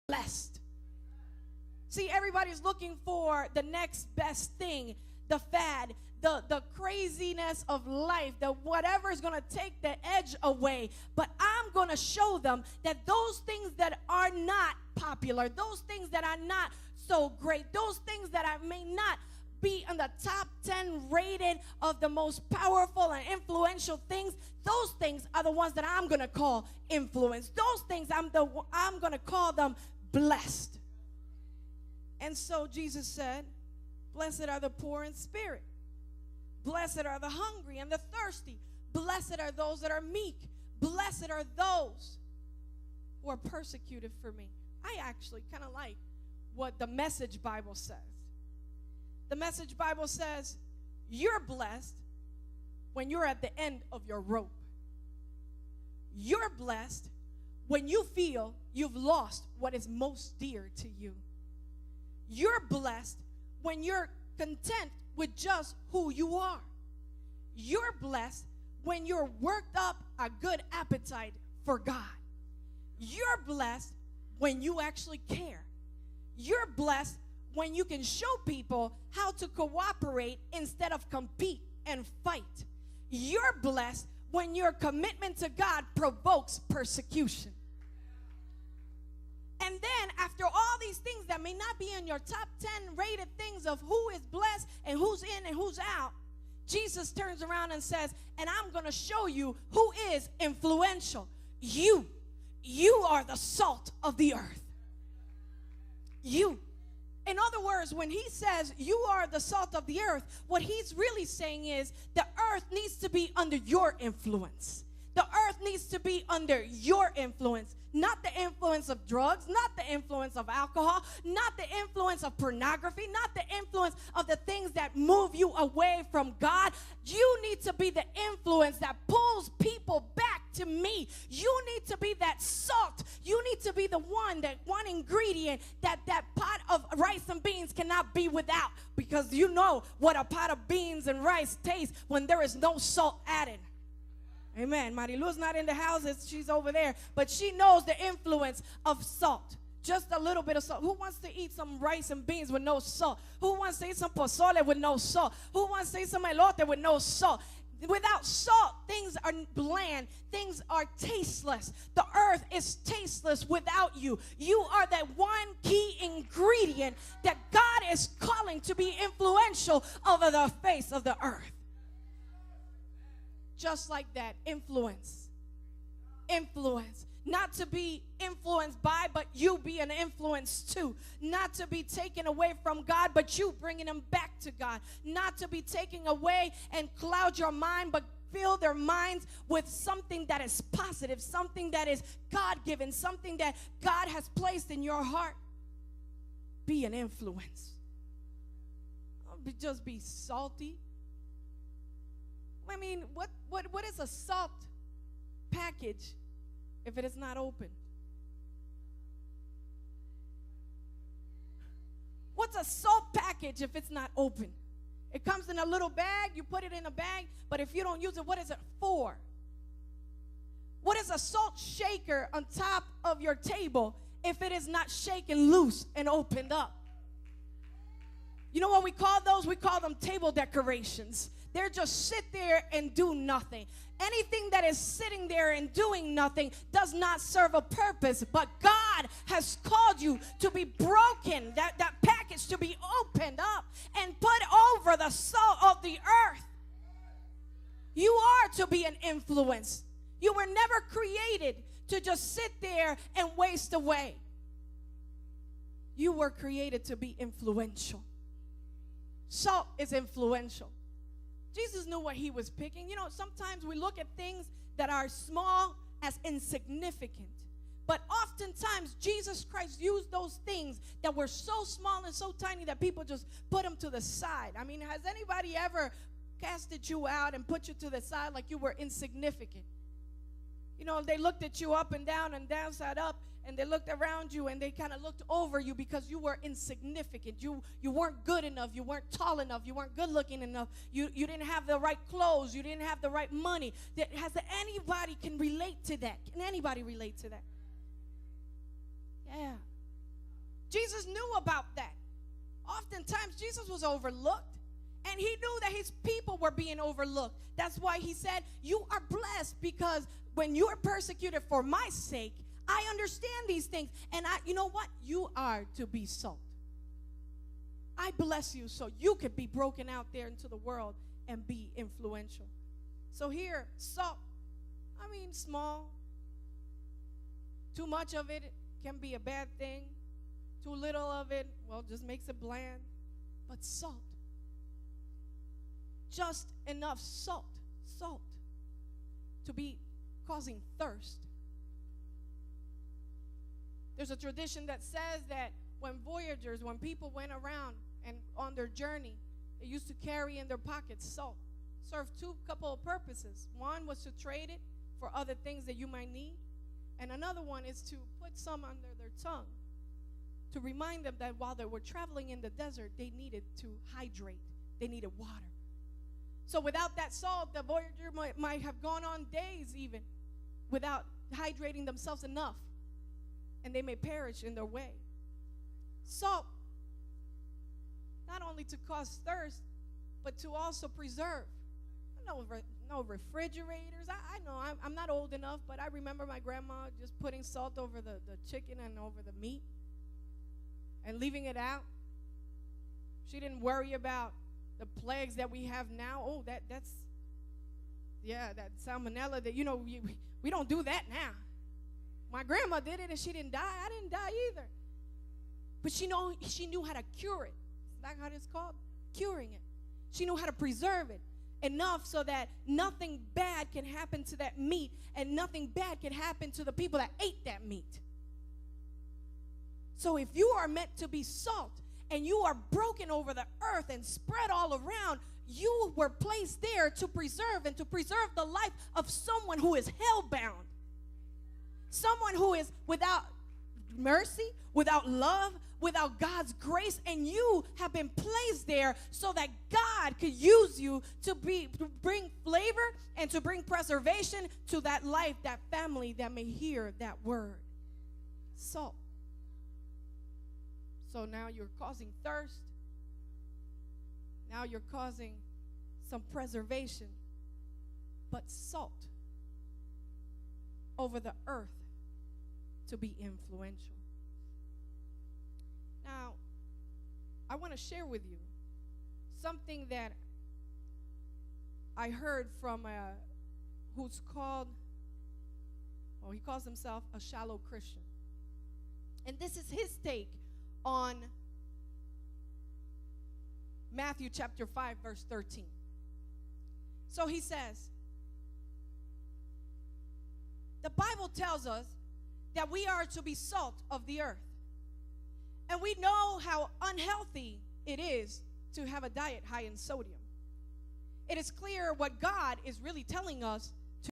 blessed. See, everybody's looking for the next best thing, the fad, the craziness of life, the whatever is going to take the edge away. But I'm going to show them that those things that are not popular, those things that are not so great, those things that I may not be in the top 10 rated of the most powerful and influential things, those things are the ones that I'm going to call influence. Those things I'm going to call them blessed. And so Jesus said, blessed are the poor in spirit. Blessed are the hungry and the thirsty. Blessed are those that are meek. Blessed are those who are persecuted for me. I actually kind of like what the Message Bible says. The Message Bible says, you're blessed when you're at the end of your rope. You're blessed when you feel you've lost what is most dear to you. You're blessed when you're content with just who you are. You're blessed when you're worked up a good appetite for God. You're blessed when you actually care. You're blessed when you can show people how to cooperate instead of compete and fight. You're blessed when your commitment to God provokes persecution. And then after all these things that may not be in your top 10 rated things of who is blessed and who's in and who's out, Jesus turns around and says, and I'm going to show you who is influential. You are the salt of the earth. You. In other words, when he says you are the salt of the earth, what he's really saying is the earth needs to be under your influence. The earth needs to be under your influence. Not the influence of drugs, not the influence of alcohol, not the influence of pornography, not the influence of the things that move you away from God. You need to be the influence that pulls people back to me. You need to be that salt. You need to be the one ingredient that pot of rice and beans cannot be without, because you know what a pot of beans and rice tastes when there is no salt added. Amen. Marilu's not in the house. She's over there. But she knows the influence of salt. Just a little bit of salt. Who wants to eat some rice and beans with no salt? Who wants to eat some pozole with no salt? Who wants to eat some elote with no salt? Without salt, things are bland. Things are tasteless. The earth is tasteless without you. You are that one key ingredient that God is calling to be influential over the face of the earth. Just like that, influence. Not to be influenced by, but you be an influence too. Not to be taken away from God, but you bringing them back to God. Not to be taken away and cloud your mind, but fill their minds with something that is positive, something that is God-given, something that God has placed in your heart. Be an influence. Don't just be salty. I mean, what is a salt package if it is not open? What's a salt package if it's not open? It comes in a little bag, you put it in a bag, but if you don't use it, what is it for? What is a salt shaker on top of your table if it is not shaken loose and opened up? You know what we call those? We call them table decorations. They're just sit there and do nothing. Anything that is sitting there and doing nothing does not serve a purpose. But God has called you to be broken, that package to be opened up and put over the salt of the earth. You are to be an influence. You were never created to just sit there and waste away. You were created to be influential. Salt is influential. Jesus knew what he was picking. You know, sometimes we look at things that are small as insignificant. But oftentimes, Jesus Christ used those things that were so small and so tiny that people just put them to the side. I mean, has anybody ever casted you out and put you to the side like you were insignificant? You know, they looked at you up and downside up, and they looked around you and they kind of looked over you because you were insignificant. You weren't good enough. You weren't tall enough. You weren't good looking enough. You didn't have the right clothes. You didn't have the right money. Anybody can relate to that? Can anybody relate to that? Yeah. Jesus knew about that. Oftentimes, Jesus was overlooked, and he knew that his people were being overlooked. That's why he said, you are blessed, because when you are persecuted for my sake, I understand these things. And you know what? You are to be salt. I bless you so you could be broken out there into the world and be influential. So here, salt, small. Too much of it can be a bad thing. Too little of it, well, just makes it bland. But salt, just enough salt to be causing thirst. There's a tradition that says that when people went around and on their journey, they used to carry in their pockets salt. Served couple of purposes. One was to trade it for other things that you might need. And another one is to put some under their tongue to remind them that while they were traveling in the desert, they needed to hydrate. They needed water. So without that salt, the voyager might have gone on days even without hydrating themselves enough. And they may perish in their way. Salt, not only to cause thirst, but to also preserve. No refrigerators. I know I'm not old enough, but I remember my grandma just putting salt over the chicken and over the meat and leaving it out. She didn't worry about the plagues that we have now. Oh, that's that salmonella that, we don't do that now. My grandma did it and she didn't die. I didn't die either. But she knew how to cure it. Is that how it's called? Curing it. She knew how to preserve it enough so that nothing bad can happen to that meat and nothing bad can happen to the people that ate that meat. So if you are meant to be salt and you are broken over the earth and spread all around, you were placed there to preserve the life of someone who is hellbound. Someone who is without mercy, without love, without God's grace, and you have been placed there so that God could use you to bring flavor and to bring preservation to that life, that family that may hear that word. Salt. So now you're causing thirst. Now you're causing some preservation. But salt over the earth to be influential. Now, I want to share with you something that I heard from he calls himself a shallow Christian. And this is his take on Matthew chapter 5, verse 13. So he says, the Bible tells us that we are to be salt of the earth. And we know how unhealthy it is to have a diet high in sodium. It is clear what God is really telling us